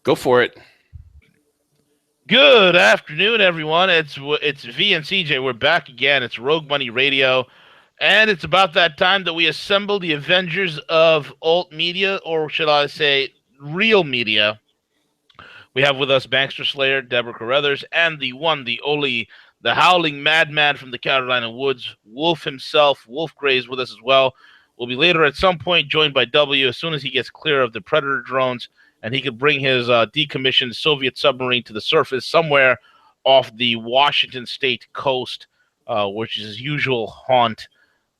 Go for it. Good afternoon, everyone. It's V and CJ. We're back again. It's Rogue Money Radio, and it's about that time that we assemble the Avengers of alt media, or should I say, real media. We have with us Bankster Slayer, Deborah Carruthers, and the one, the only, the howling madman from the Carolina woods, Wolf himself. Wolf Grey is with us as well. We'll be later at some point joined by W as soon as he gets clear of the Predator drones and he could bring his decommissioned Soviet submarine to the surface somewhere off the Washington state coast, which is his usual haunt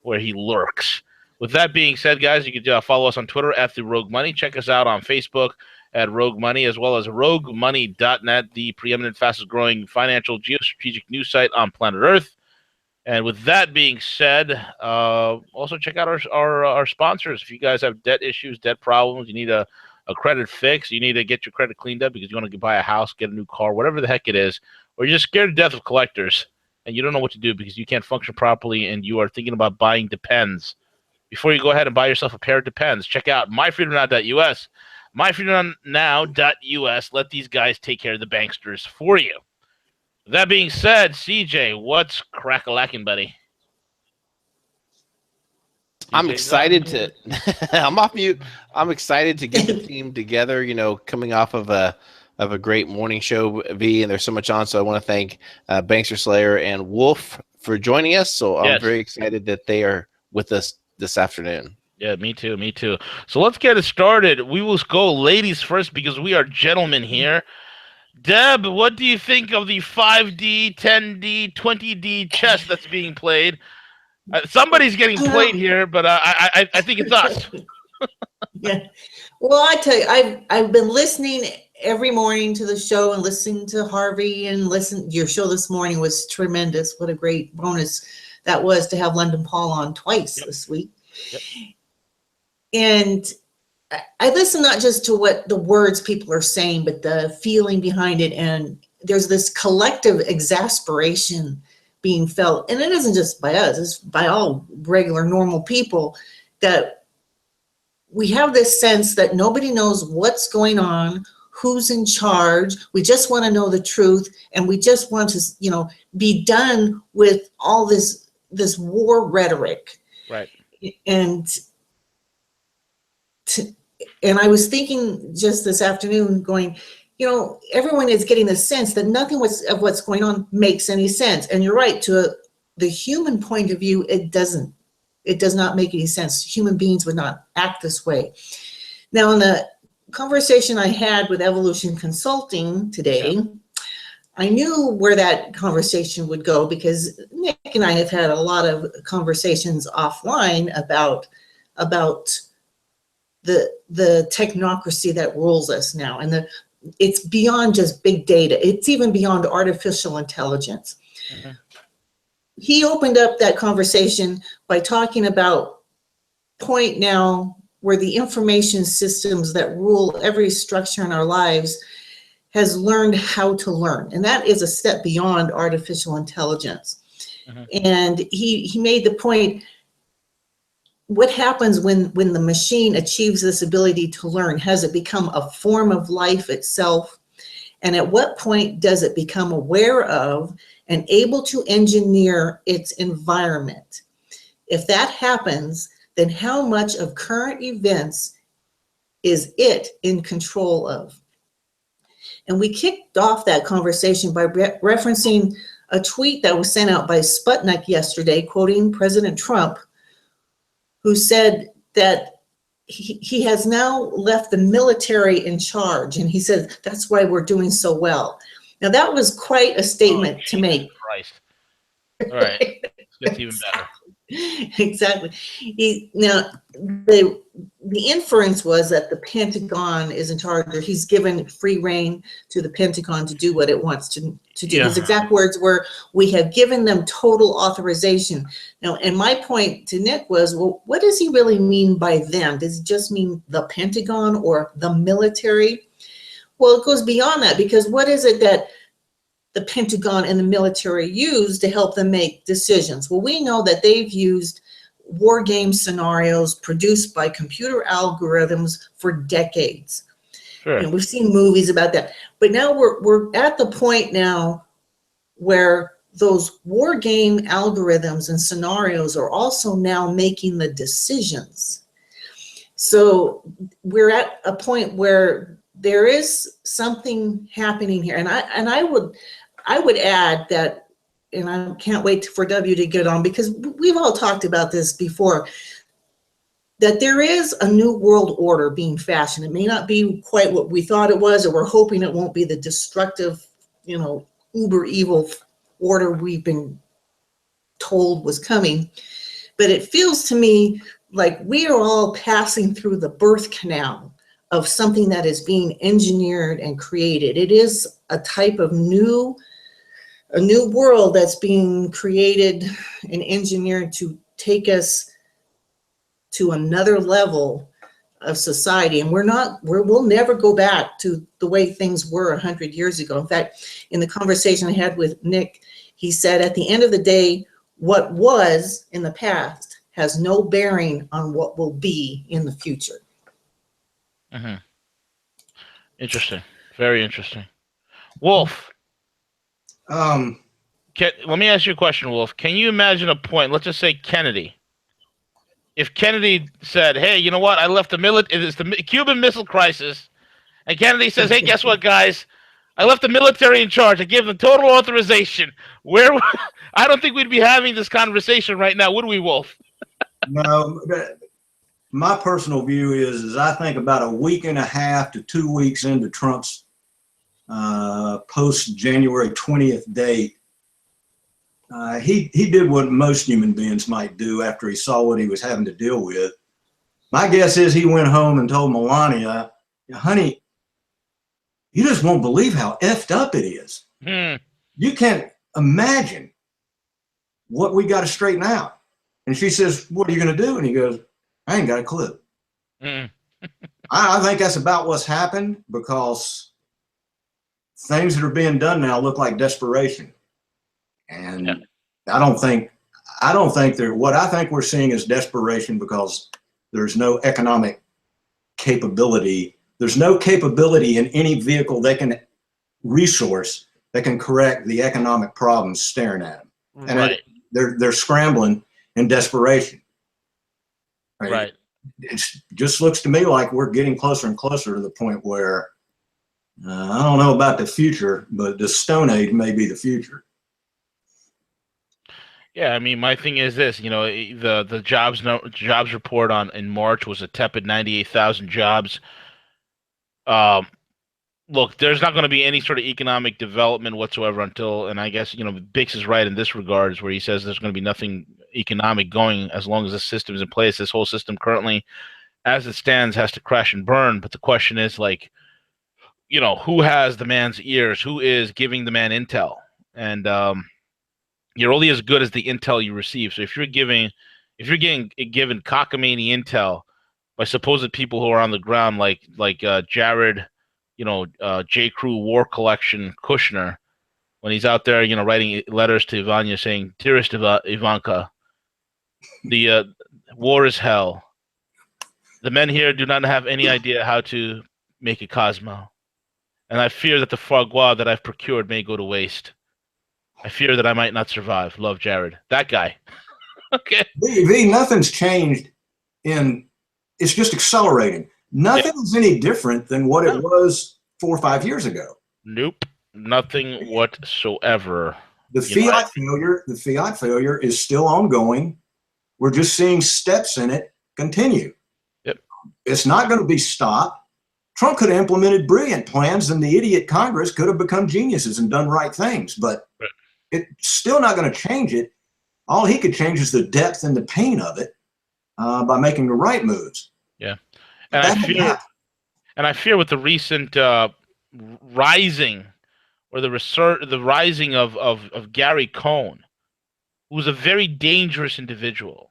where he lurks. With that being said, guys, you can follow us on Twitter at The Rogue Money. Check us out on Facebook at Rogue Money, as well as roguemoney.net, the preeminent, fastest-growing financial geostrategic news site on planet Earth. And with that being said, also check out our sponsors. If you guys have debt issues, debt problems, you need a credit fix, you need to get your credit cleaned up because you want to buy a house, get a new car, whatever the heck it is, or you're just scared to death of collectors and you don't know what to do because you can't function properly and you are thinking about buying Depends. Before you go ahead and buy yourself a pair of Depends, check out myfreedomnow.us. myfreedomnow.us. Let these guys take care of the banksters for you. That being said, CJ, what's crack-a-lacking, buddy? I'm excited to I'm off mute. I'm excited to get the team together, coming off of a great morning show, V, and there's so much on. So I want to thank Bankster Slayer and Wolf for joining us. So I'm very excited that they are with us this afternoon. Yeah, me too. So let's get it started. We will go ladies first because we are gentlemen here. Deb, what do you think of the 5D, 10D, 20D chess that's being played? Somebody's getting played here, but I think it's us. Yeah. Well, I tell you, I've been listening every morning to the show and listening to Harvey and your show this morning was tremendous. What a great bonus that was to have London Paul on twice this week. Yep. And I listen not just to what the words people are saying, but the feeling behind it. And there's this collective exasperation being felt, and it isn't just by us, it's by all regular normal people, that we have this sense that nobody knows what's going on, who's in charge. We just want to know the truth, and we just want to be done with all this war rhetoric. Right. And I was thinking just this afternoon, going, everyone is getting the sense that nothing of what's going on makes any sense. And you're right, to the human point of view, it does not make any sense. Human beings would not act this way. Now, in the conversation I had with Evolution Consulting today, I knew where that conversation would go because Nick and I have had a lot of conversations offline about the technocracy that rules us now, and it's beyond just big data. It's even beyond artificial intelligence. Mm-hmm. He opened up that conversation by talking about point now where the information systems that rule every structure in our lives has learned how to learn. And that is a step beyond artificial intelligence. Mm-hmm. And he made the point, what happens when the machine achieves this ability to learn? Has it become a form of life itself? And at what point does it become aware of and able to engineer its environment? If that happens, then how much of current events is it in control of? And we kicked off that conversation by referencing a tweet that was sent out by Sputnik yesterday, quoting President Trump, who said that he has now left the military in charge. And he said, that's why we're doing so well. Now, that was quite a statement to make. Christ. All right. It's even better. Exactly. Now, the inference was that the Pentagon is in charge, or he's given free rein to the Pentagon to do what it wants to do. Yeah. His exact words were, we have given them total authorization. Now, and my point to Nick was, well, what does he really mean by them? Does it just mean the Pentagon or the military? Well, it goes beyond that, because what is it that the Pentagon and the military use to help them make decisions? Well, we know that they've used war game scenarios produced by computer algorithms for decades. Sure. We've seen movies about that, but now we're at the point now where those war game algorithms and scenarios are also now making the decisions. So we're at a point where there is something happening here, and I would add that, and I can't wait for W to get on, because we've all talked about this before, that there is a new world order being fashioned. It may not be quite what we thought it was, or we're hoping it won't be the destructive, uber evil order we've been told was coming. But it feels to me like we are all passing through the birth canal of something that is being engineered and created. It is a type of a new world that's being created and engineered to take us to another level of society. And we'll never go back to the way things were 100 years ago. In fact, in the conversation I had with Nick, he said at the end of the day, what was in the past has no bearing on what will be in the future. Mm-hmm. Interesting. Very interesting. Wolf. Let me ask you a question, Wolf. Can you imagine a point, let's just say Kennedy. If Kennedy said, hey, you know what? I left it's the Cuban Missile Crisis. And Kennedy says, hey, guess what, guys? I left the military in charge. I gave them total authorization. I don't think we'd be having this conversation right now, would we, Wolf? No. My personal view is I think about a week and a half to 2 weeks into Trump's post January 20th date, he did what most human beings might do after he saw what he was having to deal with. My guess is he went home and told Melania, honey, you just won't believe how effed up it is. You can't imagine what we got to straighten out. And she says, what are you going to do? And he goes, I ain't got a clue. I think that's about what's happened, because things that are being done now look like desperation. And yeah. I don't think what I think we're seeing is desperation, because there's no economic capability. There's no capability in any vehicle they can resource that can correct the economic problems staring at them. And right. They're scrambling in desperation. Right. It just looks to me like we're getting closer and closer to the point where I don't know about the future, but the Stone Age may be the future. Yeah, I mean, my thing is this, the jobs report in March was a tepid 98,000 jobs. Look, there's not going to be any sort of economic development whatsoever until, and I guess, Bix is right in this regards, where he says there's going to be nothing economic going as long as the system is in place. This whole system currently, as it stands, has to crash and burn. But the question is, who has the man's ears? Who is giving the man intel? And you're only as good as the intel you receive. So if you're getting given cockamamie intel by supposed people who are on the ground, like Jared, J. Crew War Collection Kushner, when he's out there, writing letters to Ivania saying, "Dearest Ivanka, the war is hell. The men here do not have any idea how to make a Cosmo, and I fear that the foie gras that I've procured may go to waste. I fear that I might not survive. Love, Jared." That guy. Okay. Nothing's changed it's just accelerating. Nothing is any different than what it was 4 or 5 years ago. Nope. Nothing whatsoever. The fiat failure is still ongoing. We're just seeing steps in it continue. Yep. It's not going to be stopped. Trump could have implemented brilliant plans, and the idiot Congress could have become geniuses and done right things, but it's still not going to change it. All he could change is the depth and the pain of it by making the right moves. Yeah. And I fear with the recent rising or the rising of Gary Cohn, who's a very dangerous individual,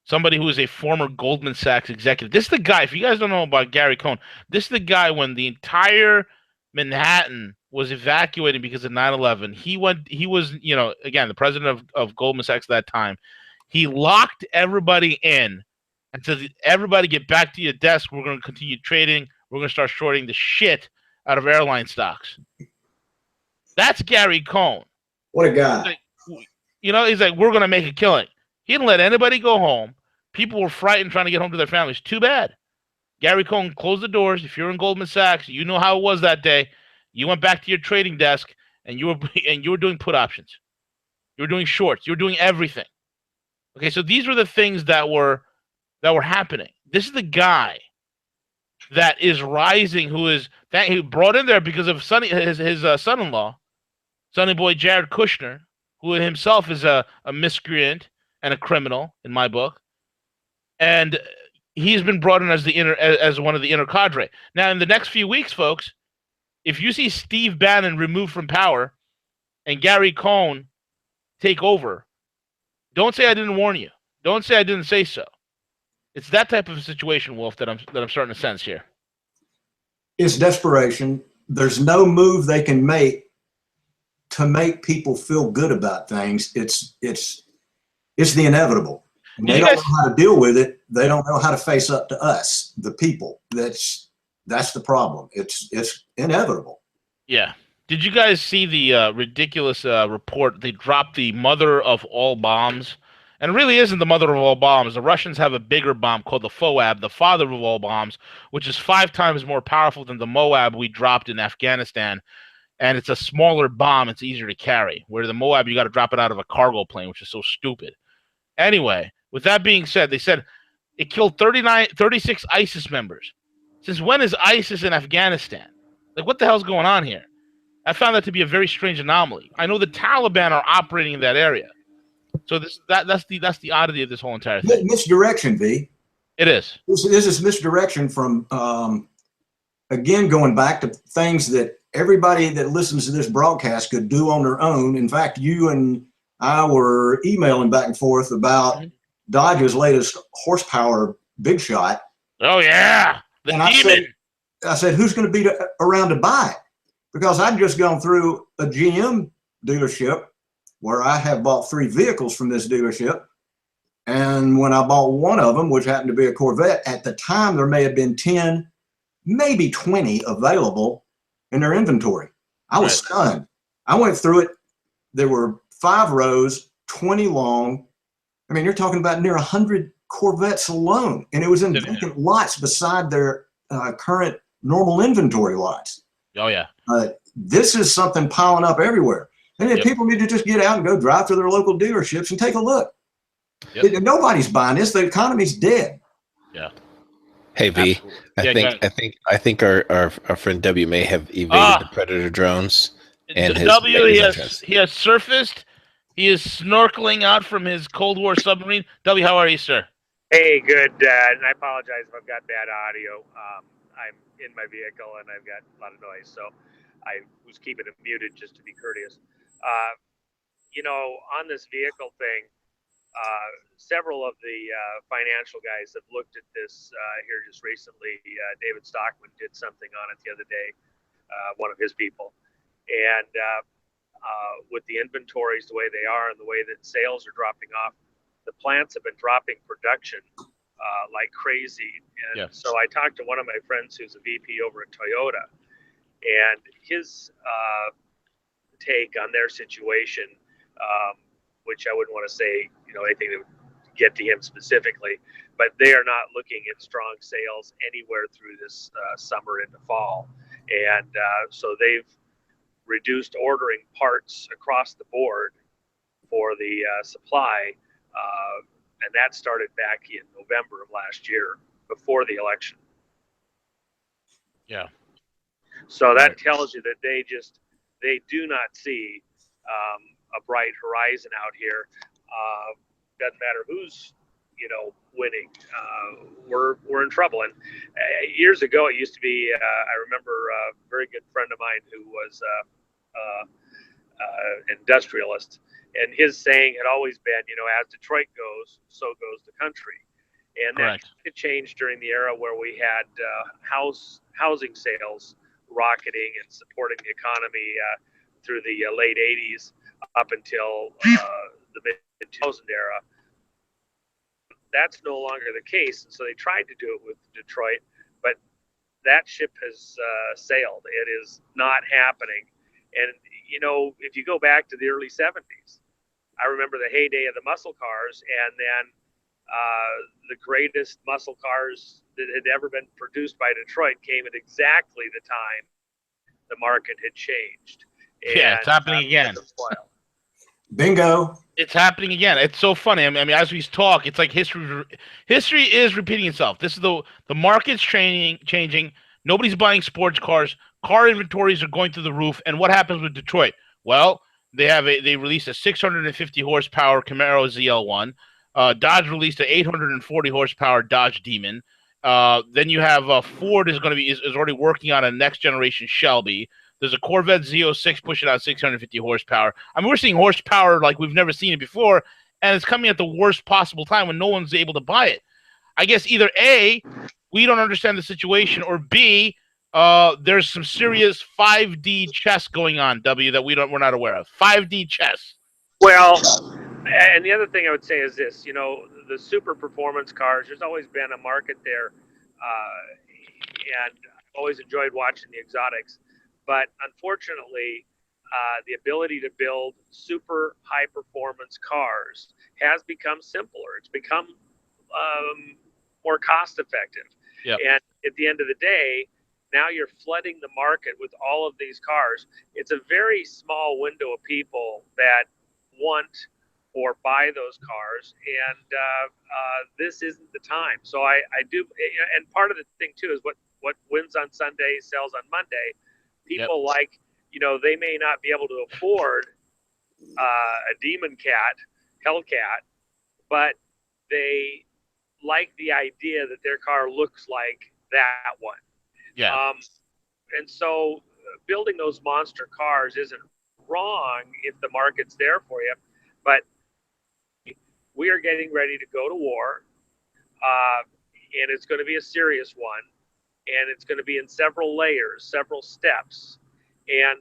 somebody who is a former Goldman Sachs executive. This is the guy, if you guys don't know about Gary Cohn, this is the guy when the entire Manhattan was evacuated because of 9/11. He was, again, the president of Goldman Sachs at that time. He locked everybody in and said, everybody get back to your desk. We're going to continue trading. we're going to start shorting the shit out of airline stocks. That's Gary Cohn. What a guy. He's like, we're going to make a killing. He didn't let anybody go home. People were frightened trying to get home to their families. Too bad. Gary Cohn closed the doors. If you're in Goldman Sachs, you know how it was that day. You went back to your trading desk and you were doing put options. You were doing shorts. You were doing everything. Okay, so these were the things that were happening. This is the guy that is rising, who brought in there because of his son-in-law, Sonny Boy Jared Kushner, who himself is a miscreant and a criminal in my book, and he's been brought in as one of the inner cadre. Now, in the next few weeks, folks, if you see Steve Bannon removed from power and Gary Cohn take over, don't say I didn't warn you. Don't say I didn't say so. It's that type of a situation, Wolf, that I'm starting to sense here. It's desperation. There's no move they can make to make people feel good about things. It's the inevitable. And they don't know how to deal with it. They don't know how to face up to us, the people. That's the problem. It's inevitable. Yeah. Did you guys see the ridiculous report? They dropped the mother of all bombs. And it really isn't the mother of all bombs. The Russians have a bigger bomb called the FOAB, the father of all bombs, which is 5 times more powerful than the Moab we dropped in Afghanistan. And it's a smaller bomb. It's easier to carry. Where the Moab, you got to drop it out of a cargo plane, which is so stupid. Anyway, with that being said, they said it killed 36 ISIS members. Since when is ISIS in Afghanistan? Like, what the hell's going on here? I found that to be a very strange anomaly. I know the Taliban are operating in that area. So that's the oddity of this whole entire thing. Misdirection, V. It is. This is misdirection from, again, going back to things that everybody that listens to this broadcast could do on their own. In fact, you and I were emailing back and forth about Dodge's latest horsepower big shot. Oh, yeah. The demon. I said, who's going to be around to buy it? Because I'd just gone through a GM dealership where I have bought 3 vehicles from this dealership. And when I bought one of them, which happened to be a Corvette, at the time there may have been 10, maybe 20 available in their inventory. I was stunned. I went through it. There were 5 rows, 20 long. I mean, you're talking about near 100 Corvettes alone. And it was in vacant lots beside their current normal inventory lots. Oh, yeah. This is something piling up everywhere. And then people need to just get out and go drive to their local dealerships and take a look. Yep. Nobody's buying this. The economy's dead. Yeah. Hey V, I think our friend W may have evaded the Predator drones. And W, he has surfaced. He is snorkeling out from his Cold War submarine. W, how are you, sir? Hey, good. And I apologize if I've got bad audio. I'm in my vehicle and I've got a lot of noise, so I was keeping it muted just to be courteous. On this vehicle thing, several of the financial guys have looked at this here just recently. David Stockman did something on it the other day, one of his people. And with the inventories the way they are and the way that sales are dropping off, the plants have been dropping production like crazy. And so I talked to one of my friends who's a VP over at Toyota, and his take on their situation, which I wouldn't want to say, anything that would get to him specifically, but they are not looking at strong sales anywhere through this summer into fall. And so they've reduced ordering parts across the board for the supply. And that started back in November of last year, before the election. Yeah. So that tells you that they do not see a bright horizon out here. Doesn't matter who's winning. We're in trouble. And years ago, it used to be. I remember a very good friend of mine who was industrialist, and his saying had always been, as Detroit goes, so goes the country. And that changed during the era where we had housing sales rocketing and supporting the economy through the late 80s up until the mid-2000 era. That's no longer the case. And so they tried to do it with Detroit, but that ship has sailed. It is not happening. And, you know, if you go back to the early 70s, I remember the heyday of the muscle cars, and then the greatest muscle cars that had ever been produced by Detroit came at exactly the time the market had changed. Yeah, it's happening again. Bingo. It's happening again. It's so funny. I mean, as we talk, it's like history is repeating itself. This is the market's changing. Nobody's buying sports cars. Car inventories are going through the roof. And what happens with Detroit? Well, they released a 650 horsepower Camaro ZL1. Dodge released an 840 horsepower Dodge Demon. Then you have Ford is already working on a next generation Shelby. There's a Corvette Z06 pushing out 650 horsepower. I mean, we're seeing horsepower like we've never seen it before, and it's coming at the worst possible time when no one's able to buy it. I guess either A, we don't understand the situation, or B, there's some serious 5D chess going on, W, that we're not aware of. 5D chess. Well, and the other thing I would say is this, you know, the super performance cars, there's always been a market there, and I've always enjoyed watching the exotics. But unfortunately, the ability to build super high performance cars has become simpler. It's become more cost effective. Yep. And at the end of the day, now you're flooding the market with all of these cars. It's a very small window of people that want or buy those cars, and this isn't the time. So I do, and part of the thing too is what wins on Sunday sells on Monday. People like, you know, they may not be able to afford a Demon Cat, Hellcat, but they like the idea that their car looks like that one. Yeah. And so building those monster cars isn't wrong if the market's there for you, but we are getting ready to go to war, and it's going to be a serious one. And it's going to be in several layers, several steps. And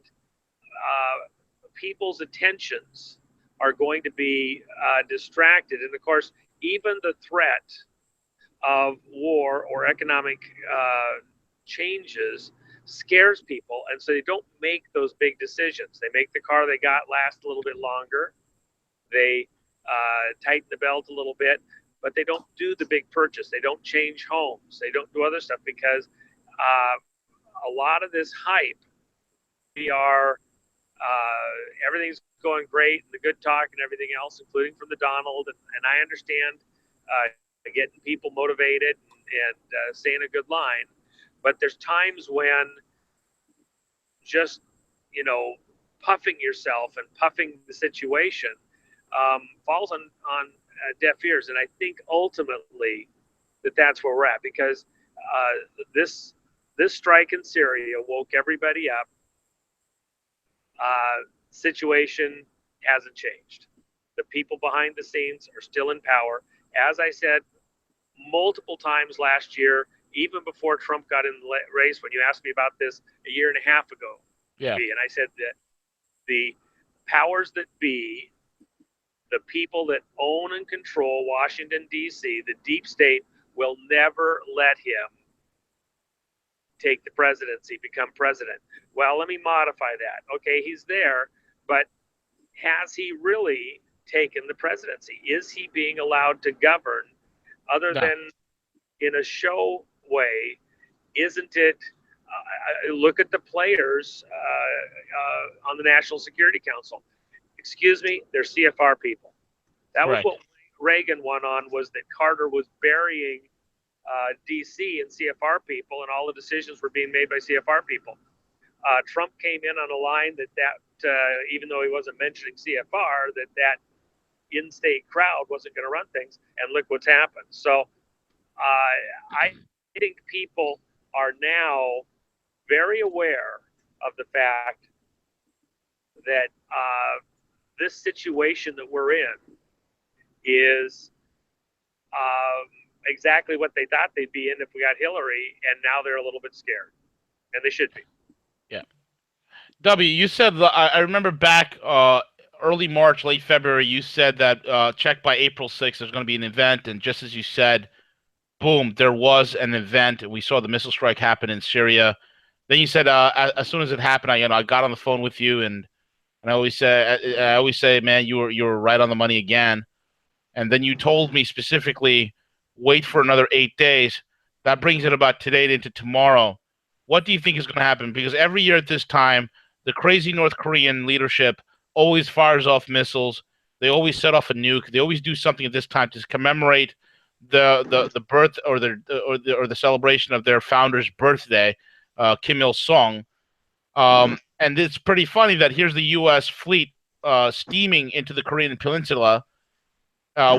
people's attentions are going to be distracted. And of course, even the threat of war or economic changes scares people. And so they don't make those big decisions. They make the car they got last a little bit longer. They tighten the belt a little bit. But they don't do the big purchase. They don't change homes. They don't do other stuff because a lot of this hype, we are, everything's going great, and the good talk and everything else, including from the Donald. And I understand getting people motivated and saying a good line. But there's times when just, you know, puffing yourself and puffing the situation falls on deaf ears. And I think ultimately that's where we're at, because this strike in Syria woke everybody up. Situation hasn't changed. The people behind the scenes are still in power. As I said multiple times last year, even before Trump got in the race, when you asked me about this a year and a half ago, and I said that the powers that be, the people that own and control Washington, D.C., the deep state, will never let him take the presidency, become president. Well, let me modify that. Okay, he's there, but has he really taken the presidency? Is he being allowed to govern other than in a show way? Isn't it? Look at the players on the National Security Council. Excuse me, they're CFR people. That was what Reagan won on, was that Carter was burying DC and CFR people, and all the decisions were being made by CFR people. Trump came in on a line that even though he wasn't mentioning CFR, that in-state crowd wasn't going to run things, and look what's happened. So I think people are now very aware of the fact that this situation that we're in is exactly what they thought they'd be in if we got Hillary, and now they're a little bit scared, and they should be. Yeah. W, you said, I remember back early March, late February, you said that check by April 6th, there's going to be an event, and just as you said, boom, there was an event. We saw the missile strike happen in Syria. Then you said, as soon as it happened, I got on the phone with you, and I always say, man, you were right on the money again. And then you told me specifically, wait for another 8 days. That brings it about today into tomorrow. What do you think is going to happen? Because every year at this time, the crazy North Korean leadership always fires off missiles. They always set off a nuke. They always do something at this time to commemorate the birth or the celebration of their founder's birthday, Kim Il Sung. And it's pretty funny that here's the U.S. fleet steaming into the Korean Peninsula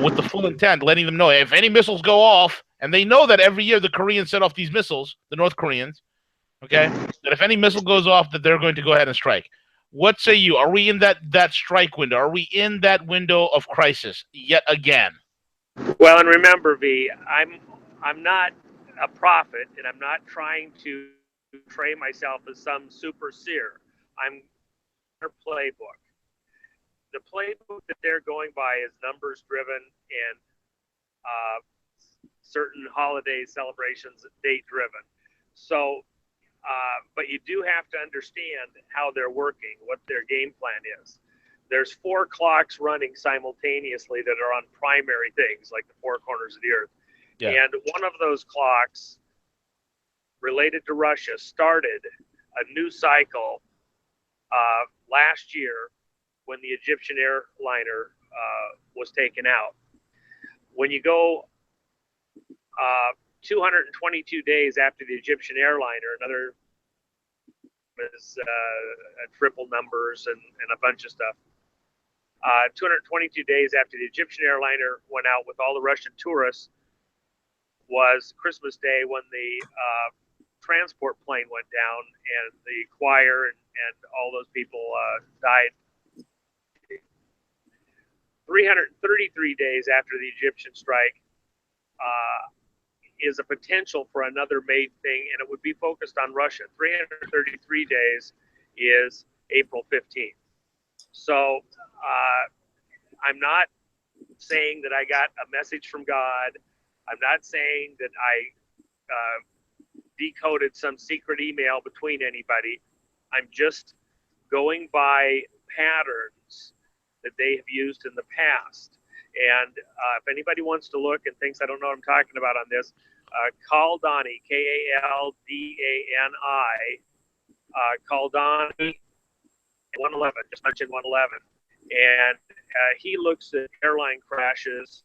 with the full intent, letting them know if any missiles go off, and they know that every year the Koreans set off these missiles, the North Koreans, okay, that if any missile goes off, that they're going to go ahead and strike. What say you? Are we in that strike window? Are we in that window of crisis yet again? Well, and remember, V, I'm not a prophet, and I'm not trying to portray myself as some super seer. I'm their playbook. The playbook that they're going by is numbers driven and certain holiday celebrations date driven. So, but you do have to understand how they're working, what their game plan is. There's 4 clocks running simultaneously that are on primary things like the 4 corners of the earth. Yeah. And one of those clocks related to Russia started a new cycle last year when the Egyptian airliner was taken out. When you go 222 days after the Egyptian airliner, another is triple numbers and a bunch of stuff. 222 days after the Egyptian airliner went out with all the Russian tourists was Christmas Day, when the transport plane went down and the choir and all those people died. 333 days after the Egyptian strike is a potential for another made thing, and it would be focused on Russia. 333 days is April 15th. So I'm not saying that I got a message from God. I'm not saying that I decoded some secret email between anybody. I'm just going by patterns that they have used in the past. And if anybody wants to look and thinks I don't know what I'm talking about on this, Kaldani, Kaldani, Kaldani, 111, just mentioned 111. And he looks at airline crashes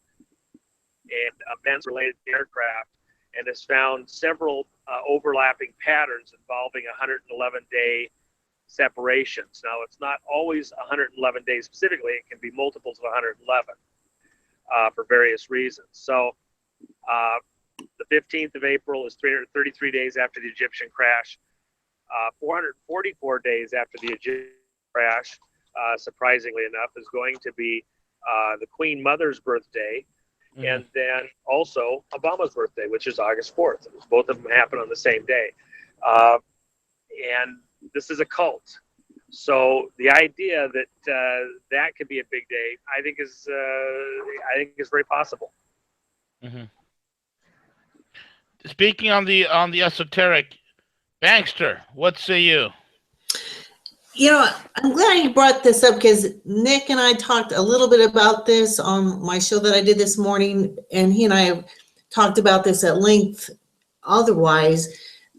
and events related to aircraft and has found several overlapping patterns involving 111-day separations. Now, it's not always 111 days specifically. It can be multiples of 111 for various reasons. So the 15th of April is 333 days after the Egyptian crash. 444 days after the Egyptian crash, surprisingly enough, is going to be the Queen Mother's birthday. Mm-hmm. And then also Obama's birthday, which is August 4th. Both of them happen on the same day. And this is a cult. So the idea that that could be a big day, I think is very possible. Mm-hmm. Speaking on the esoteric, Bankster, what say you? You know, I'm glad you brought this up because Nick and I talked a little bit about this on my show that I did this morning, and he and I have talked about this at length otherwise,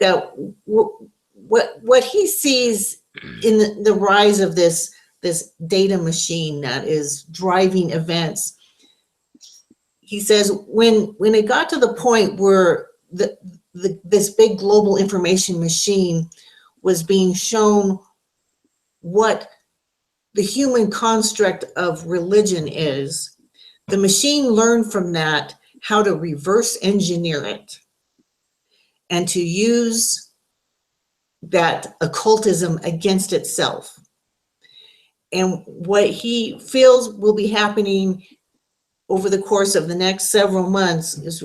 that what he sees in the rise of this data machine that is driving events. He says when it got to the point where this big global information machine was being shown what the human construct of religion is, the machine learned from that how to reverse engineer it and to use that occultism against itself. And what he feels will be happening over the course of the next several months is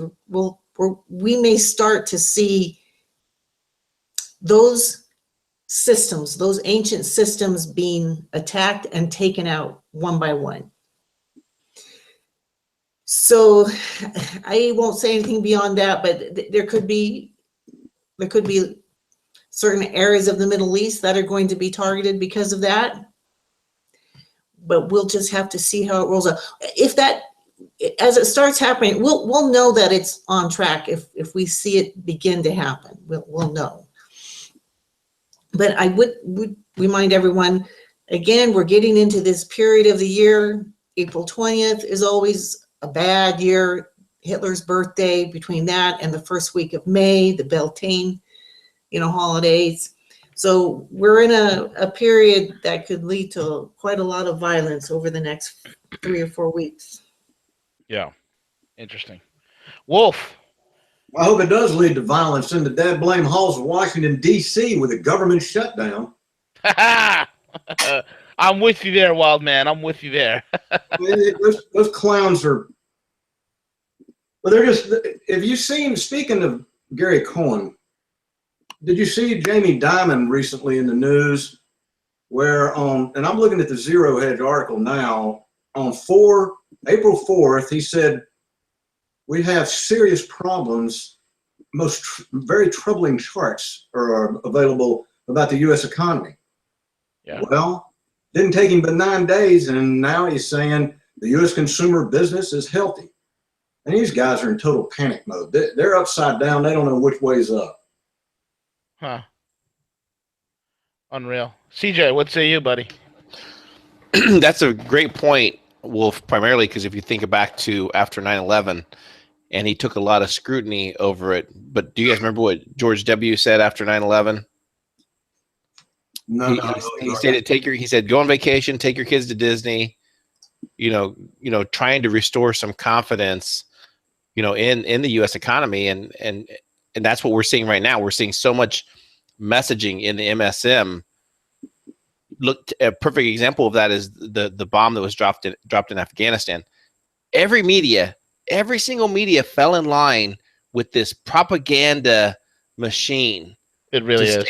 we may start to see those systems, those ancient systems being attacked and taken out one by one. So I won't say anything beyond that, but there could be certain areas of the Middle East that are going to be targeted because of that. But we'll just have to see how it rolls out. If that, as it starts happening, we'll know that it's on track. If we see it begin to happen, we'll know. But I would remind everyone, again, we're getting into this period of the year. April 20th is always a bad year. Hitler's birthday, between that and the first week of May, the Beltane, holidays. So we're in a period that could lead to quite a lot of violence over the next 3 or 4 weeks. Yeah. Interesting. Wolf. I hope it does lead to violence in the dead blame halls of Washington, D.C. with a government shutdown. I'm with you there, wild man. I'm with you there. Those clowns are, well, they're just, have you seen, speaking of Gary Cohen, did you see Jamie Dimon recently in the news where and I'm looking at the Zero Hedge article now, on April 4th, he said, we have serious problems. Very troubling charts are available about the U.S. economy. Yeah. Well, didn't take him but 9 days, and now he's saying the U.S. consumer business is healthy. And these guys are in total panic mode. They're upside down. They don't know which way's up. Huh. Unreal. CJ, what say you, buddy? That's a great point, Wolf, primarily because if you think back to after 9/11, and he took a lot of scrutiny over it. But do you guys remember what George W. said after 9/11? No, he stated, he said, go on vacation, take your kids to Disney, trying to restore some confidence, in the U.S. economy. And that's what we're seeing right now. We're seeing so much messaging in the MSM. Look, a perfect example of that is the bomb that was dropped in Afghanistan. Every single media fell in line with this propaganda machine. It really is.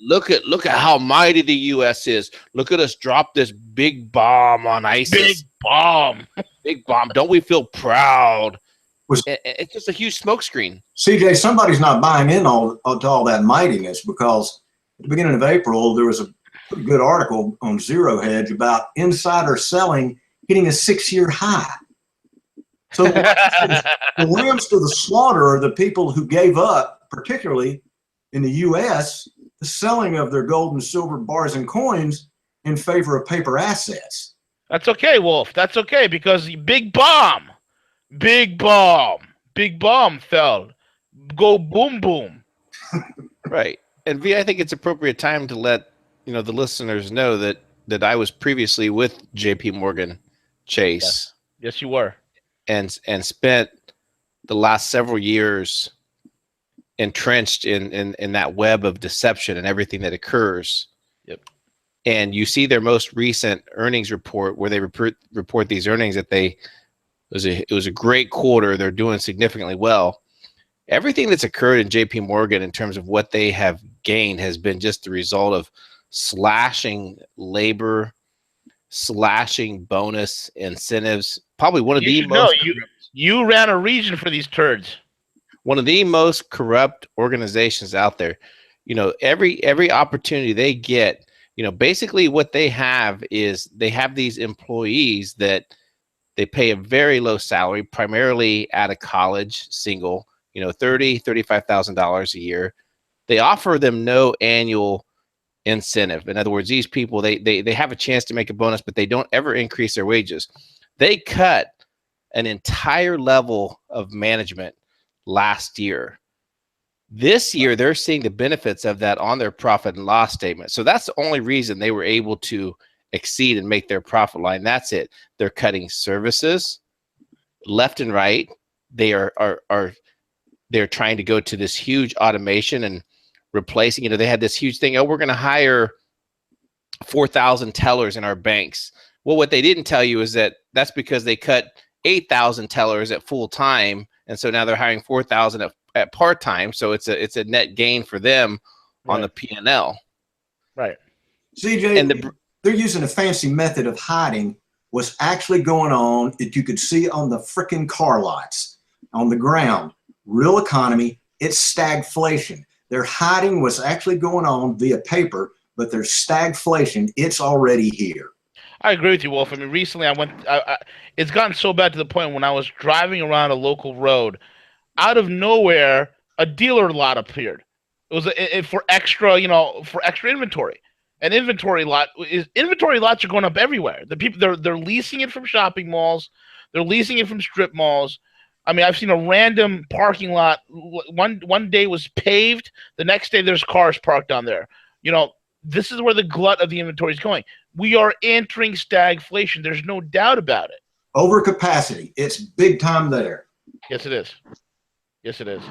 Look at how mighty the U.S. is. Look at us drop this big bomb on ISIS. Big bomb. Big bomb. Don't we feel proud? It's just a huge smokescreen. CJ, somebody's not buying in to all that mightiness, because at the beginning of April, there was a pretty good article on Zero Hedge about insider selling hitting a 6-year high. So the lambs to the slaughter are the people who gave up, particularly in the U.S., the selling of their gold and silver bars and coins in favor of paper assets. That's okay, Wolf. That's okay, because big bomb fell. Go boom, boom. Right. And V, I think it's appropriate time to let the listeners know that I was previously with J.P. Morgan Chase. Yes, you were. And spent the last several years entrenched in that web of deception and everything that occurs. Yep. And you see their most recent earnings report where they report these earnings that it was a great quarter. They're doing significantly well. Everything that's occurred in JP Morgan in terms of what they have gained has been just the result of slashing labor, slashing bonus incentives. Probably one of the most. You ran a region for these turds. One of the most corrupt organizations out there. Every opportunity they get, basically what they have is they have these employees that they pay a very low salary, primarily out of college, single, $35,000 a year. They offer them no annual incentive. In other words, these people, they have a chance to make a bonus, but they don't ever increase their wages. They cut an entire level of management last year. This year, they're seeing the benefits of that on their profit and loss statement. So that's the only reason they were able to exceed and make their profit line. That's it. They're cutting services left and right. They're trying to go to this huge automation and replacing. They had this huge thing. Oh, we're going to hire 4,000 tellers in our banks. Well, what they didn't tell you is that's because they cut 8,000 tellers at full time, and so now they're hiring 4,000 at part time. So it's a net gain for them on the P&L. Right. CJ, and they're using a fancy method of hiding was actually going on that you could see on the frickin' car lots, on the ground. Real economy, it's stagflation. They're hiding what's actually going on via paper, but there's stagflation. It's already here. I agree with you, Wolf. I mean, recently it's gotten so bad to the point when I was driving around a local road, out of nowhere, a dealer lot appeared. It was for extra, for extra inventory. An inventory lots are going up everywhere. The people they're leasing it from shopping malls, they're leasing it from strip malls. I mean, I've seen a random parking lot. One day was paved, the next day there's cars parked on there. This is where the glut of the inventory is going. We are entering stagflation. There's no doubt about it. Overcapacity. It's big time there. Yes, it is. Yes, it is.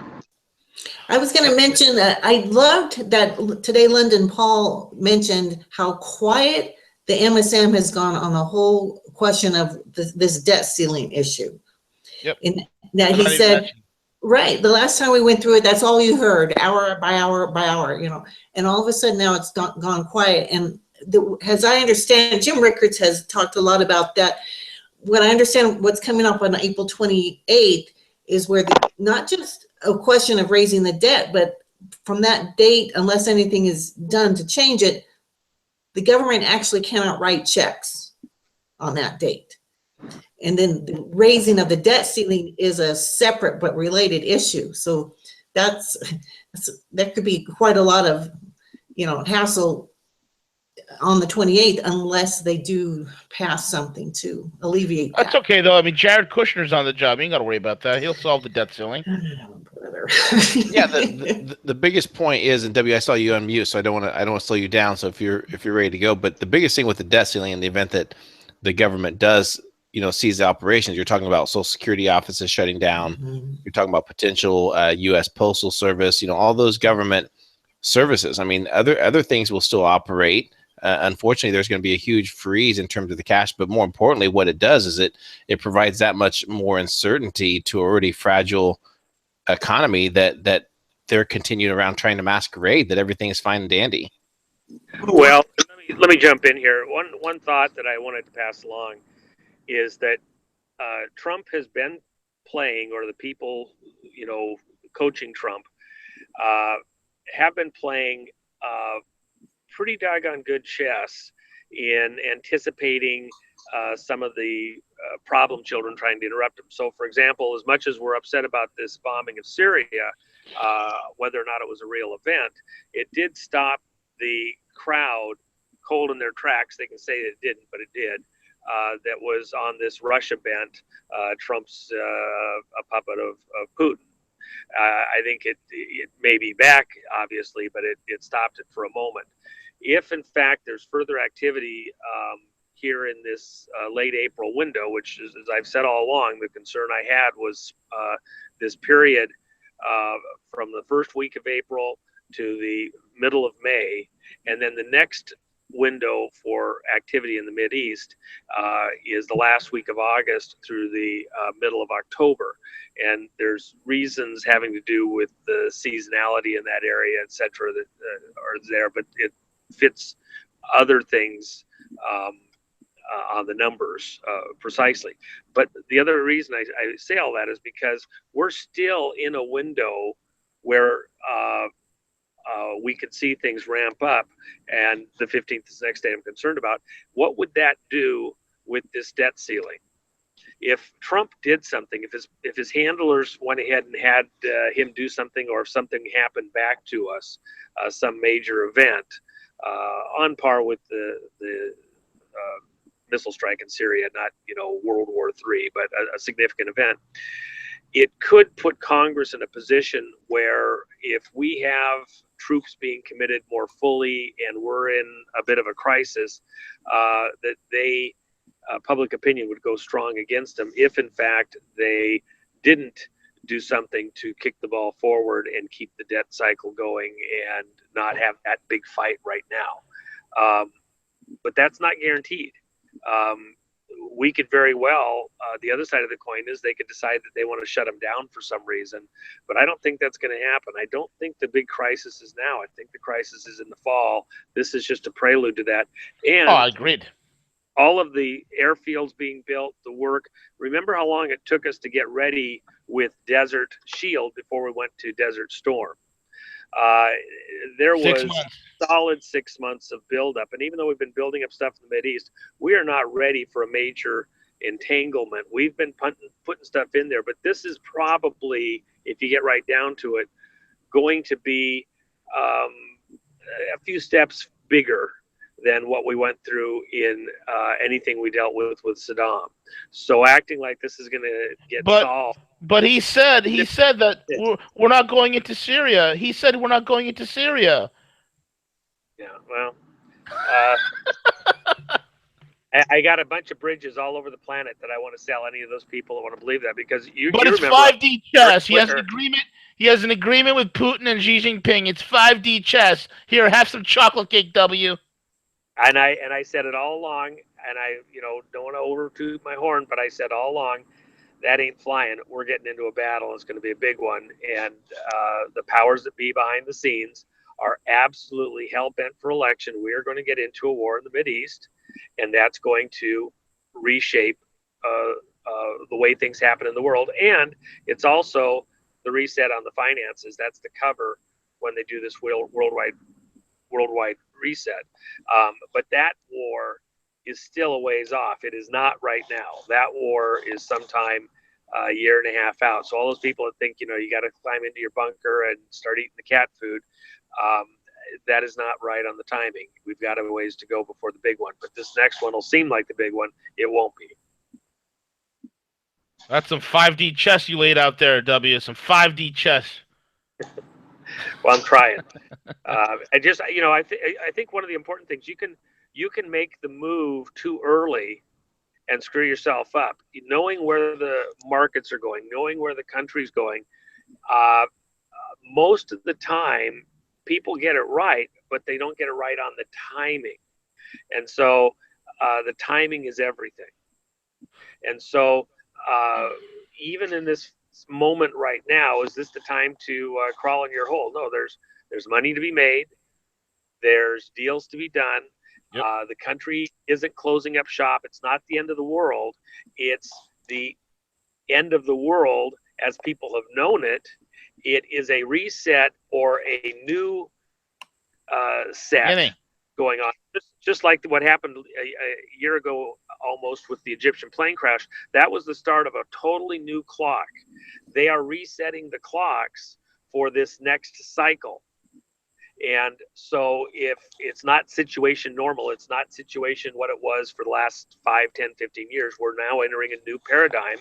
I was going to mention that I loved that today Lyndon Paul mentioned how quiet the MSM has gone on the whole question of this debt ceiling issue. Yep. And that he said, right, the last time we went through it, that's all you heard, hour by hour by hour, and all of a sudden now it's gone quiet. And as I understand, Jim Rickards has talked a lot about that. What I understand, what's coming up on April 28th is where not just a question of raising the debt, but from that date, unless anything is done to change it, the government actually cannot write checks on that date. And then the raising of the debt ceiling is a separate but related issue. So that could be quite a lot of, hassle on the 28th unless they do pass something to alleviate that. That's okay, though. I mean, Jared Kushner's on the job. You ain't got to worry about that. He'll solve the debt ceiling. Yeah, the biggest point is, and W, I saw you on mute, so I don't want to slow you down. So if you're ready to go, but the biggest thing with the debt ceiling in the event that the government does, seize the operations, you're talking about Social Security offices shutting down. Mm-hmm. You're talking about potential U.S. Postal Service. All those government services. I mean, other things will still operate. Unfortunately, there's going to be a huge freeze in terms of the cash, but more importantly, what it does is it provides that much more uncertainty to a already fragile economy that they're continuing around trying to masquerade that everything is fine and dandy. Well, let me jump in here. One thought that I wanted to pass along is that Trump has been playing, or the people, coaching Trump, have been playing pretty doggone good chess in anticipating some of the problem children trying to interrupt them. So, for example, as much as we're upset about this bombing of Syria, whether or not it was a real event, it did stop the crowd cold in their tracks. They can say it didn't, but it did. That was on this Russia bent. Trump's a puppet of Putin. I think it may be back, obviously, but it stopped it for a moment. If, in fact, there's further activity here in this late April window, which is, as I've said all along, the concern I had was this period from the first week of April to the middle of May, and then the next window for activity in the Mideast is the last week of August through the middle of October. And there's reasons having to do with the seasonality in that area, et cetera, that are there, but it fits other things on the numbers precisely. But the other reason I say all that is because we're still in a window where we could see things ramp up, and the 15th is the next day I'm concerned about. What would that do with this debt ceiling? If Trump did something, if his handlers went ahead and had him do something, or if something happened back to us, some major event, on par with the missile strike in Syria, not World War III, but a significant event, it could put Congress in a position where if we have troops being committed more fully and we're in a bit of a crisis, that public opinion would go strong against them if, in fact, they didn't do something to kick the ball forward and keep the debt cycle going and not have that big fight right now. But that's not guaranteed. We could very well, the other side of the coin is they could decide that they want to shut them down for some reason, but I don't think that's going to happen. I don't think the big crisis is now. I think the crisis is in the fall. This is just a prelude to that. And I agreed. all of the airfields being built, the work. Remember how long it took us to get ready with Desert Shield before we went to Desert Storm? There 6 was months. solid 6 months of buildup. And even though we've been building up stuff in the Mideast, we are not ready for a major entanglement. We've been putting stuff in there, but this is probably, if you get right down to it, going to be a few steps bigger than what we went through in anything we dealt with Saddam. So acting like this is going to get solved. But he said that we're not going into Syria. He said we're not going into Syria. Yeah, well, I got a bunch of bridges all over the planet that I want to sell any of those people that want to believe that, because But it's remember 5D chess. He has an agreement. He has an agreement with Putin and Xi Jinping. It's 5D chess. Here, have some chocolate cake, W. And I said it all along, and I don't want to over-toot my horn, but I said all along, that ain't flying. We're getting into a battle. It's going to be a big one, and the powers that be behind the scenes are absolutely hell-bent for election. We are going to get into a war in the Mideast, and that's going to reshape the way things happen in the world. And it's also the reset on the finances. That's the cover when they do this worldwide reset. But that war is still a ways off. It is not right now. That war is sometime a year and a half out. So all those people that think, you got to climb into your bunker and start eating the cat food, that is not right on the timing. We've got a ways to go before the big one. But this next one will seem like the big one. It won't be. That's some 5D chess you laid out there, W. Some 5D chess. Well, I'm trying. I think one of the important things, you can make the move too early and screw yourself up. Knowing where the markets are going, knowing where the country's going, most of the time people get it right, but they don't get it right on the timing. And so the timing is everything. And so even in this moment right now, is this the time to crawl in your hole? No, there's money to be made. There's deals to be done. Yep. The country isn't closing up shop. It's not the end of the world. It's the end of the world as people have known it. It is a reset or a new set going on. Just like what happened a year ago almost with the Egyptian plane crash. That was the start of a totally new clock. They are resetting the clocks for this next cycle. And so if it's not situation normal, it's not situation what it was for the last 5, 10, 15 years, we're now entering a new paradigm.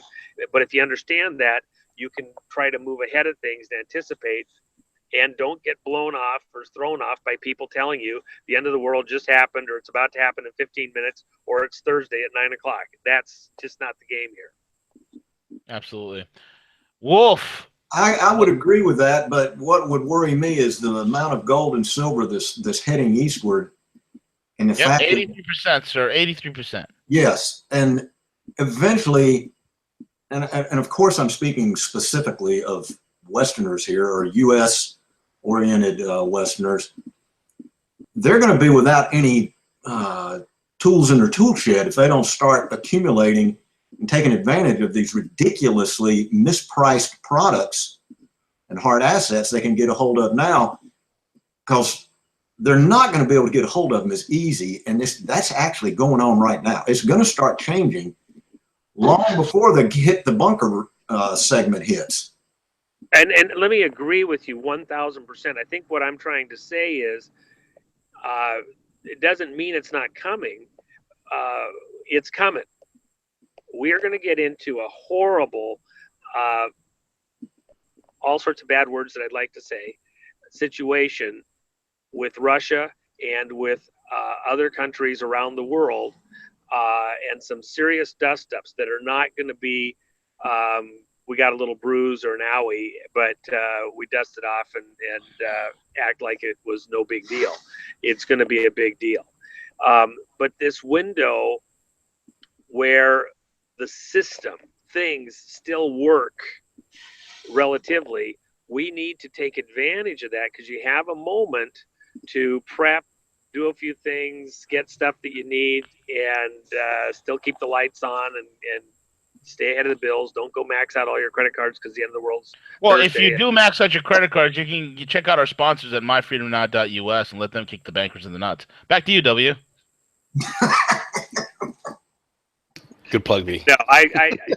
But if you understand that, you can try to move ahead of things to anticipate, and don't get blown off or thrown off by people telling you the end of the world just happened, or it's about to happen in 15 minutes, or it's Thursday at 9 o'clock. That's just not the game here. Absolutely. Wolf. I would agree with that, but what would worry me is the amount of gold and silver that's heading eastward, and the fact 83%, sir, 83%. Yes, and eventually, and of course, I'm speaking specifically of Westerners here, or U.S.-oriented Westerners. They're going to be without any tools in their tool shed if they don't start accumulating and taking advantage of these ridiculously mispriced products and hard assets they can get a hold of now, because they're not going to be able to get a hold of them as easy. And that's actually going on right now. It's going to start changing long before the bunker segment hits. And let me agree with you 1,000%. I think what I'm trying to say is it doesn't mean it's not coming. It's coming. We're going to get into a horrible, all sorts of bad words that I'd like to say, situation with Russia and with other countries around the world, and some serious dust-ups that are not going to be, we got a little bruise or an owie, but we dust it off and act like it was no big deal. It's going to be a big deal. But this window where the system, things still work relatively, we need to take advantage of that, because you have a moment to prep do a few things, get stuff that you need, and still keep the lights on and stay ahead of the bills. Don't go max out all your credit cards because the end of the world's Well, Thursday. if you do max out your credit cards, you check out our sponsors at myfreedomnot.us and let them kick the bankers in the nuts. Back to you, W. Good plug, V. No,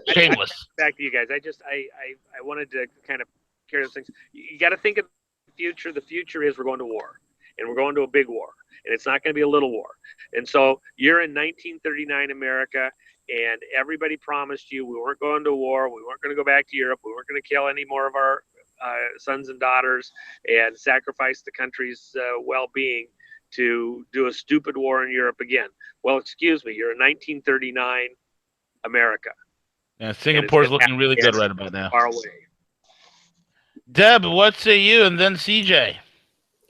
Shameless. back to you guys. I wanted to kind of carry those things. You got to think of the future. The future is we're going to war, and we're going to a big war, and it's not going to be a little war. And so you're in 1939 America, and everybody promised you we weren't going to war, we weren't going to go back to Europe, we weren't going to kill any more of our sons and daughters and sacrifice the country's well-being to do a stupid war in Europe again. Well, excuse me, you're in 1939 America. Yeah, Singapore's looking really good right about now. Far away. Deb, what say you? And then CJ.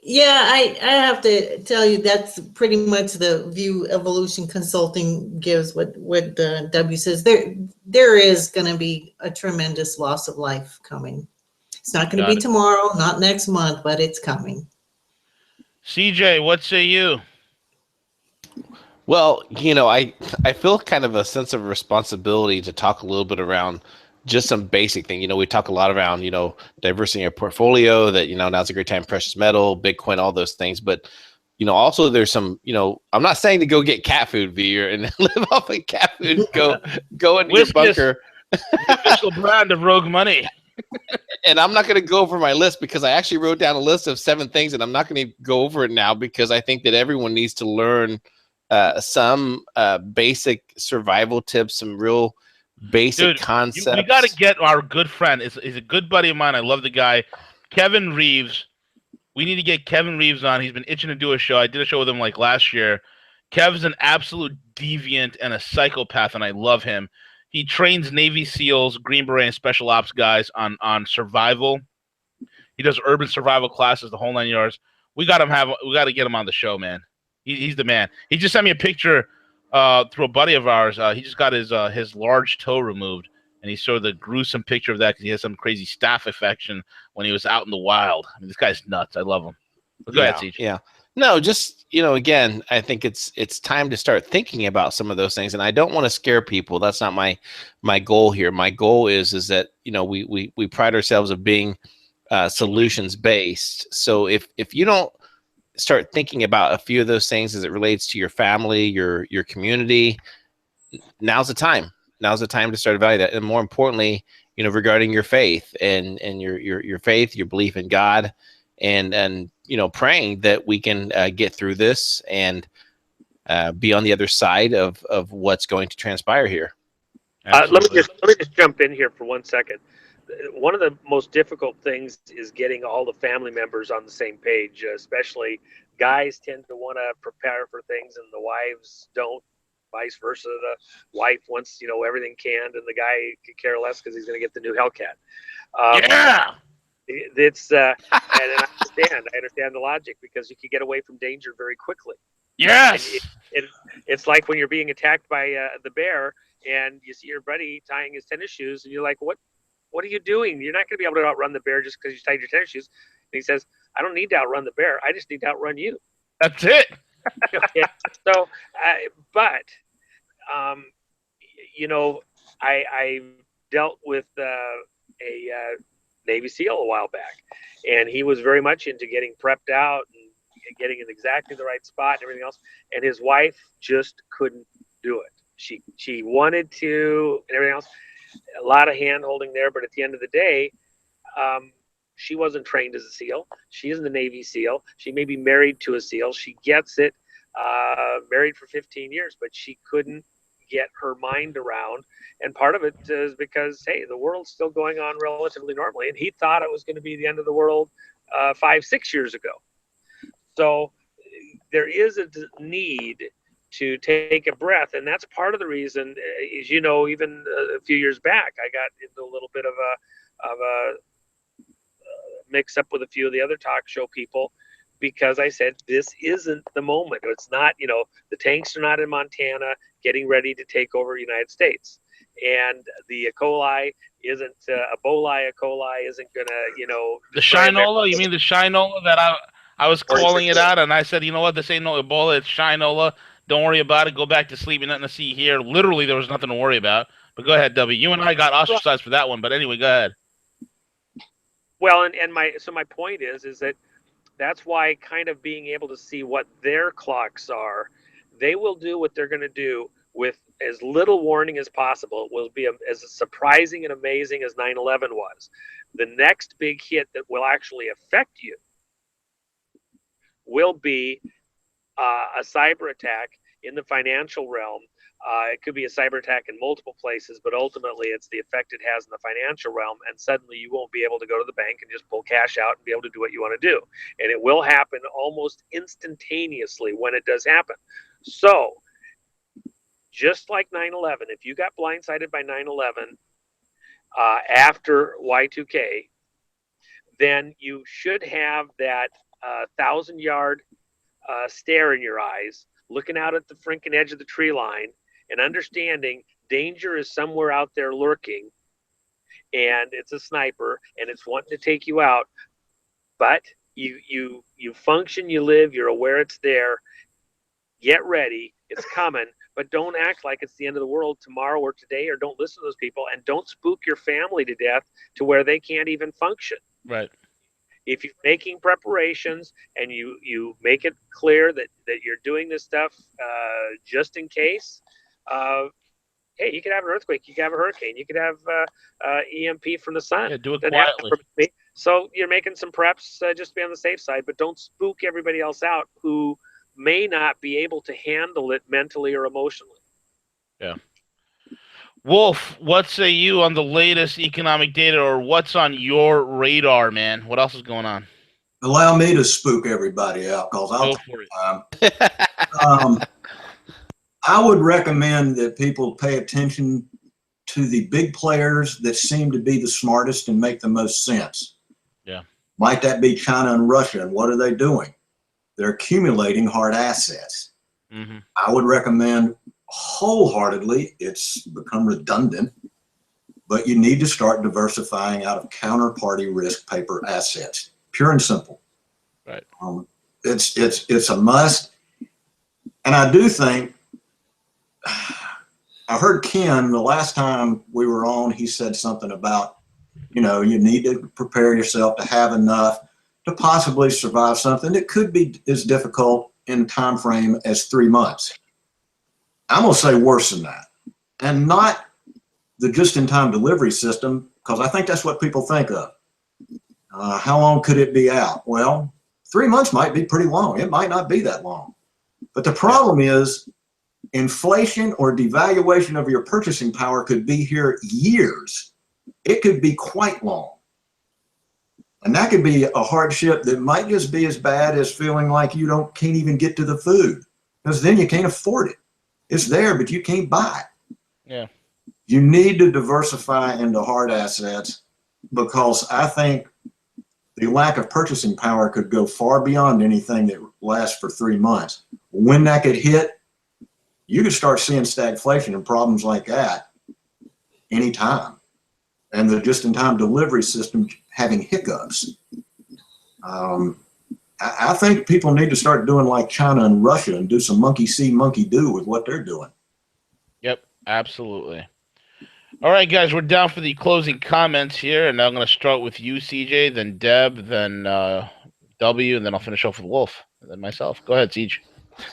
Yeah, I have to tell you that's pretty much the view Evolution Consulting gives. What W says, there is going to be a tremendous loss of life coming. It's not going to be tomorrow, not next month, but it's coming. CJ, what say you? Well, I feel kind of a sense of responsibility to talk a little bit around just some basic thing. We talk a lot around, diversity in your portfolio, that, now's a great time, precious metal, Bitcoin, all those things. But, also there's some, I'm not saying to go get cat food, V, and live off of cat food, go into your bunker. The official brand of Rogue Money. And I'm not going to go over my list because I actually wrote down a list of 7 things, and I'm not going to go over it now because I think that everyone needs to learn some basic survival tips, some real basic concepts. We got to get our good friend. He's a good buddy of mine. I love the guy, Kevin Reeves. We need to get Kevin Reeves on. He's been itching to do a show. I did a show with him like last year. Kev's an absolute deviant and a psychopath, and I love him. He trains Navy SEALs, Green Beret, and Special Ops guys on survival. He does urban survival classes, the whole 9 yards. We got to get him on the show, man. He's the man. He just sent me a picture through a buddy of ours. He just got his large toe removed, and he showed the gruesome picture of that because he had some crazy staph infection when he was out in the wild. I mean, this guy's nuts. I love him. Go ahead, CJ. Yeah. No, just, again, I think it's time to start thinking about some of those things. And I don't want to scare people. That's not my goal here. My goal is that, we pride ourselves of being solutions based. So if you don't start thinking about a few of those things as it relates to your family, your community, now's the time. Now's the time to start evaluating that. And more importantly, regarding your faith and your faith, your belief in God, and praying that we can get through this and be on the other side of what's going to transpire here. Let me just jump in here for 1 second. One of the most difficult things is getting all the family members on the same page. Especially guys tend to want to prepare for things, and the wives don't. Vice versa, the wife wants everything canned, and the guy could care less because he's going to get the new Hellcat. Yeah. It's and I understand the logic because you can get away from danger very quickly. Yes. It's like when you're being attacked by the bear and you see your buddy tying his tennis shoes and you're like, what are you doing? You're not going to be able to outrun the bear just because you tied your tennis shoes. And he says, I don't need to outrun the bear. I just need to outrun you. That's it. Okay. So, I dealt with a Navy SEAL a while back, and he was very much into getting prepped out and getting in exactly the right spot and everything else. And his wife just couldn't do it. She wanted to and everything else. A lot of hand holding there, but at the end of the day, she wasn't trained as a SEAL. She isn't a Navy SEAL. She may be married to a SEAL. She gets it, married for 15 years, but she couldn't get her mind around. And part of it is because, hey, the world's still going on relatively normally. And he thought it was going to be the end of the world 5-6 years ago. So there is a need to take a breath. And that's part of the reason, as you know, even a few years back, I got into a little bit of a mix up with a few of the other talk show people because I said, this isn't the moment. It's not, the tanks are not in Montana getting ready to take over the United States. And the E. coli isn't, Ebola E. coli isn't going to, The Shinola? You mean the Shinola that I was calling it out, and I said, you know what? This ain't no Ebola. It's Shinola. Don't worry about it. Go back to sleep. Nothing to see here. Literally, there was nothing to worry about. But go ahead, W. You and I got ostracized for that one. But anyway, go ahead. Well, and my point is that that's why kind of being able to see what their clocks are, they will do what they're going to do with as little warning as possible. It will be as surprising and amazing as 9/11 was. The next big hit that will actually affect you will be a cyber attack in the financial realm. It could be a cyber attack in multiple places, but ultimately it's the effect it has in the financial realm. And suddenly you won't be able to go to the bank and just pull cash out and be able to do what you want to do. And it will happen almost instantaneously when it does happen. So just like 9/11, if you got blindsided by 9/11 after Y2K, then you should have that 1,000-yard stare in your eyes, looking out at the freaking edge of the tree line and understanding danger is somewhere out there lurking, and it's a sniper and it's wanting to take you out. But you function, you live, you're aware it's there. Get ready, it's coming, but don't act like it's the end of the world tomorrow or today, or don't listen to those people, and don't spook your family to death to where they can't even function. Right. If you're making preparations and you make it clear that you're doing this stuff just in case, hey, you could have an earthquake, you could have a hurricane, you could have EMP from the sun. Yeah, do it quietly. So you're making some preps just to be on the safe side, but don't spook everybody else out who may not be able to handle it mentally or emotionally. Yeah. Wolf, what say you on the latest economic data, or what's on your radar, man? What else is going on? Allow me to spook everybody out, because I'll Go for it. I would recommend that people pay attention to the big players that seem to be the smartest and make the most sense. Yeah. Might that be China and Russia? And what are they doing? They're accumulating hard assets. Mm-hmm. I would recommend wholeheartedly, it's become redundant, but you need to start diversifying out of counterparty risk paper assets. Pure and simple. Right. It's a must. And I do think, I heard Ken the last time we were on, he said something about, you need to prepare yourself to have enough to possibly survive something that could be as difficult in time frame as 3 months. I'm going to say worse than that. And not the just-in-time delivery system, because I think that's what people think of. How long could it be out? Well, 3 months might be pretty long. It might not be that long. But the problem is inflation or devaluation of your purchasing power could be here years. It could be quite long. And that could be a hardship that might just be as bad as feeling like you can't even get to the food, because then you can't afford it. It's there, but you can't buy it. Yeah. You need to diversify into hard assets, because I think the lack of purchasing power could go far beyond anything that lasts for 3 months. When that could hit, you could start seeing stagflation and problems like that anytime. And the just-in-time delivery system having hiccups. I think people need to start doing like China and Russia and do some monkey see, monkey do with what they're doing. Yep, absolutely. All right, guys, we're down for the closing comments here, and I'm going to start with you, CJ, then Deb, then W, and then I'll finish off with Wolf, and then myself. Go ahead, CJ.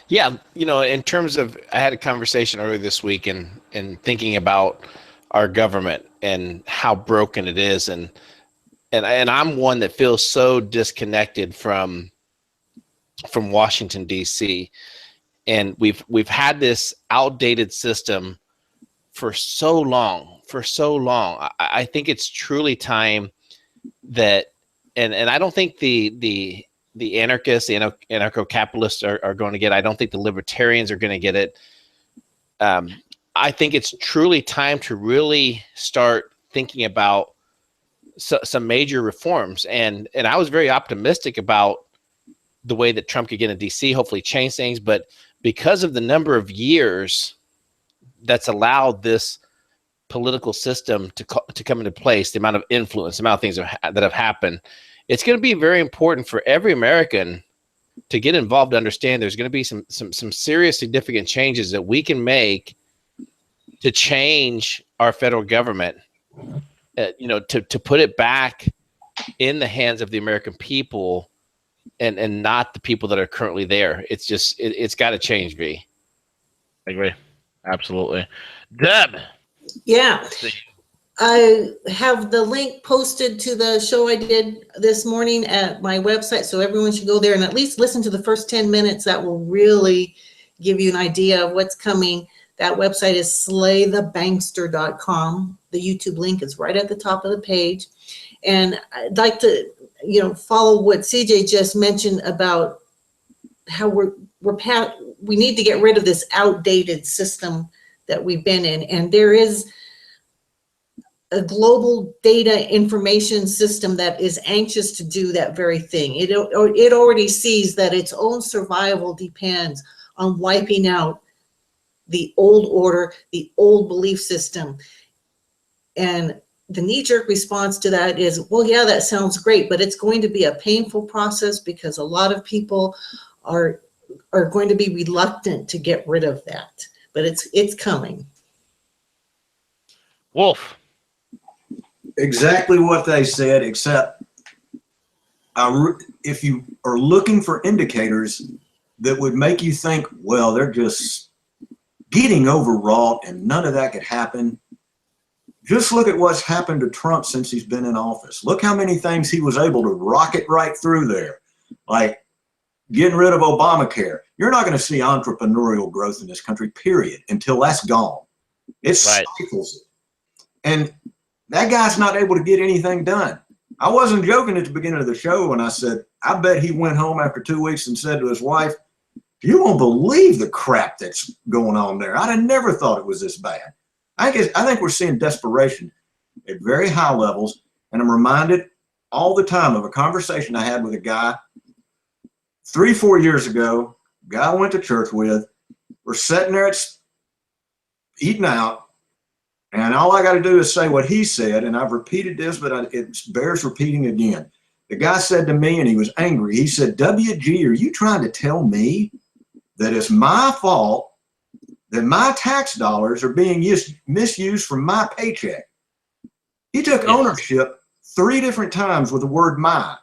Yeah, in terms of, I had a conversation earlier this week and thinking about our government and how broken it is, and I'm one that feels so disconnected from Washington D.C. and we've had this outdated system for so long. I think it's truly time that, and I don't think the anarchists, the anarcho-capitalists are going to get it. I don't think the libertarians are going to get it. I think it's truly time to really start thinking about some major reforms. And I was very optimistic about the way that Trump could get in DC, hopefully change things. But because of the number of years that's allowed this political system to come into place, the amount of influence, the amount of things that have happened, it's going to be very important for every American to get involved to understand there's going to be some serious significant changes that we can make to change our federal government, to put it back in the hands of the American people and not the people that are currently there. It's just, it's got to change, V. I agree. Absolutely. Deb. Yeah. I have the link posted to the show I did this morning at my website, so everyone should go there and at least listen to the first 10 minutes. That will really give you an idea of what's coming. That website is slaythebankster.com. The YouTube link is right at the top of the page. And I'd like to, follow what CJ just mentioned about how we need to get rid of this outdated system that we've been in. And there is a global data information system that is anxious to do that very thing. It already sees that its own survival depends on wiping out the old order, the old belief system. And the knee-jerk response to that is, well, yeah, that sounds great, but it's going to be a painful process because a lot of people are going to be reluctant to get rid of that. But it's coming. Wolf. Exactly what they said, except if you are looking for indicators that would make you think, well, they're just getting overwrought and none of that could happen, just look at what's happened to Trump since he's been in office. Look how many things he was able to rocket right through there, like getting rid of Obamacare. You're not going to see entrepreneurial growth in this country, period, until that's gone. It stifles it. And that guy's not able to get anything done. I wasn't joking at the beginning of the show when I said, I bet he went home after 2 weeks and said to his wife, you won't believe the crap that's going on there. I'd have never thought it was this bad. I think we're seeing desperation at very high levels. And I'm reminded all the time of a conversation I had with a guy 3-4 years ago, guy I went to church with. We're sitting there eating out. And all I got to do is say what he said, and I've repeated this, but it bears repeating again. The guy said to me, and he was angry, he said, WG, are you trying to tell me that it's my fault that my tax dollars are being misused from my paycheck? He took ownership 3 different times with the word my.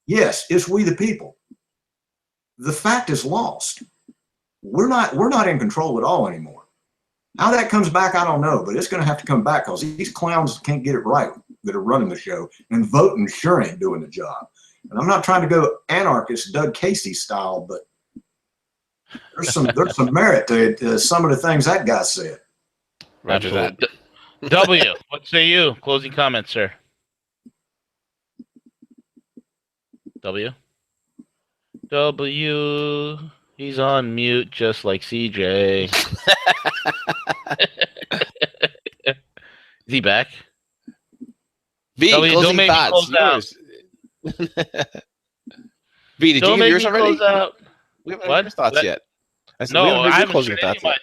Yes, it's we the people. The fact is lost. We're not in control at all anymore. How that comes back, I don't know, but it's going to have to come back because these clowns can't get it right that are running the show, and voting sure ain't doing the job. And I'm not trying to go anarchist Doug Casey style, but there's some merit to some of the things that guy said. Roger that. W, what say you? Closing comments, sir. W. He's on mute just like CJ. Is he back? V, closing thoughts. V, did you give yours already? We haven't heard your thoughts yet. I haven't heard your thoughts yet.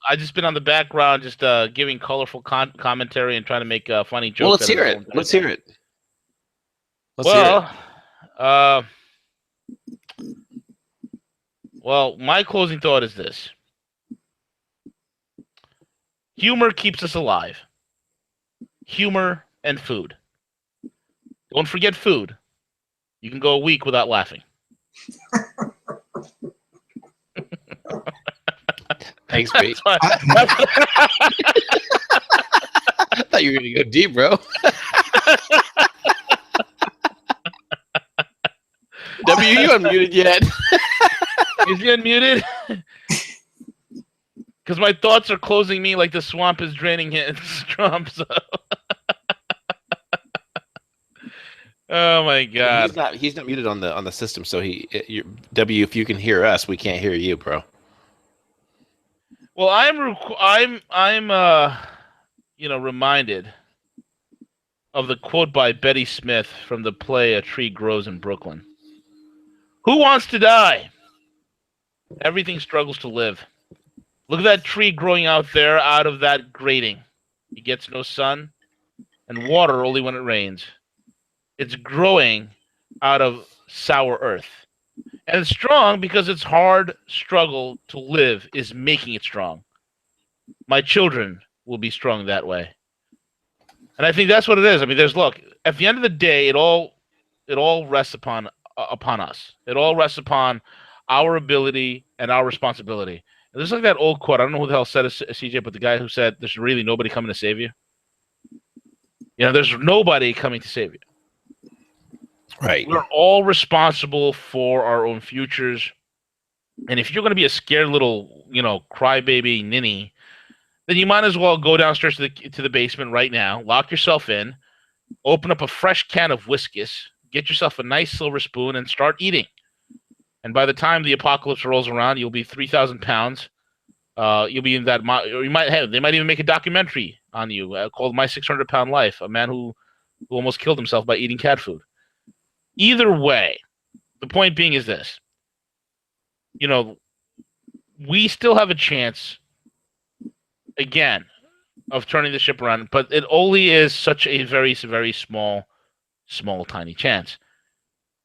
I've just been on the background, just giving colorful commentary and trying to make funny jokes. Well, let's hear it. Let's hear it. Well, my closing thought is this. Humor keeps us alive. Humor and food. Don't forget food. You can go a week without laughing. Thanks, Pete. I thought you were going to go deep, bro. W, you unmuted yet? Is he unmuted? Because my thoughts are closing me like the swamp is draining his Trump. So. Oh my God! He's not muted on the system. So W, if you can hear us, we can't hear you, bro. Well, I'm reminded of the quote by Betty Smith from the play A Tree Grows in Brooklyn. Who wants to die? Everything struggles to live. Look at that tree growing out there out of that grating. It gets no sun and water only when it rains. It's growing out of sour earth. And it's strong because its hard struggle to live is making it strong. My children will be strong that way. And I think that's what it is. I mean, look, at the end of the day, it all rests upon us. It all rests upon our ability and our responsibility. And there's like that old quote. I don't know who the hell said it, CJ, but the guy who said, "There's really nobody coming to save you." You know, there's nobody coming to save you. Right. We're all responsible for our own futures. And if you're going to be a scared little, crybaby ninny, then you might as well go downstairs to the basement right now, lock yourself in, open up a fresh can of Whiskas, get yourself a nice silver spoon, and start eating. And by the time the apocalypse rolls around, you'll be 3,000 pounds. You'll be in that. They might even make a documentary on you called "My 600-Pound Life," a man who almost killed himself by eating cat food. Either way, the point being is this: we still have a chance, again, of turning the ship around, but it only is such a very, very small, tiny chance.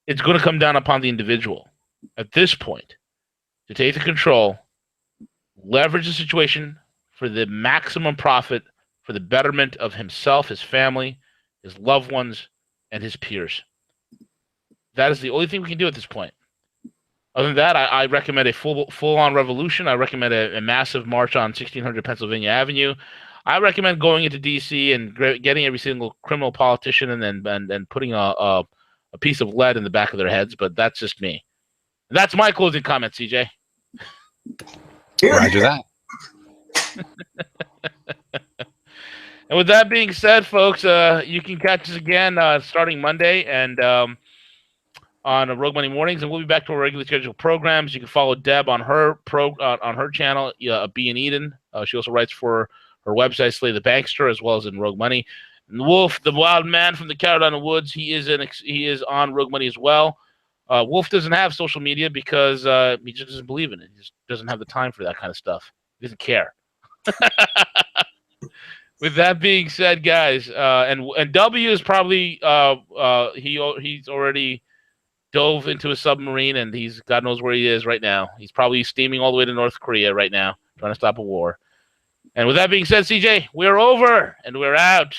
It's going to come down upon the individual at this point to take the control, leverage the situation for the maximum profit, for the betterment of himself, his family, his loved ones, and his peers. That is the only thing we can do at this point. Other than that, I recommend a full-on revolution. I recommend a massive march on 1600 Pennsylvania Avenue. I recommend going into D.C. and getting every single criminal politician and then putting a piece of lead in the back of their heads. But that's just me. And that's my closing comment, CJ. Roger that. And with that being said, folks, you can catch us again starting Monday and on Rogue Money Mornings, and we'll be back to our regularly scheduled programs. You can follow Deb on her on her channel, B and Eden. She also writes for her website, Slay the Bankster, as well as in Rogue Money. And Wolf, the wild man from the Carolina woods, he is on Rogue Money as well. Wolf doesn't have social media because he just doesn't believe in it. He just doesn't have the time for that kind of stuff. He doesn't care. With that being said, guys, and W is probably he's already dove into a submarine and God knows where he is right now. He's probably steaming all the way to North Korea right now, trying to stop a war. And with that being said, CJ, we're over and we're out.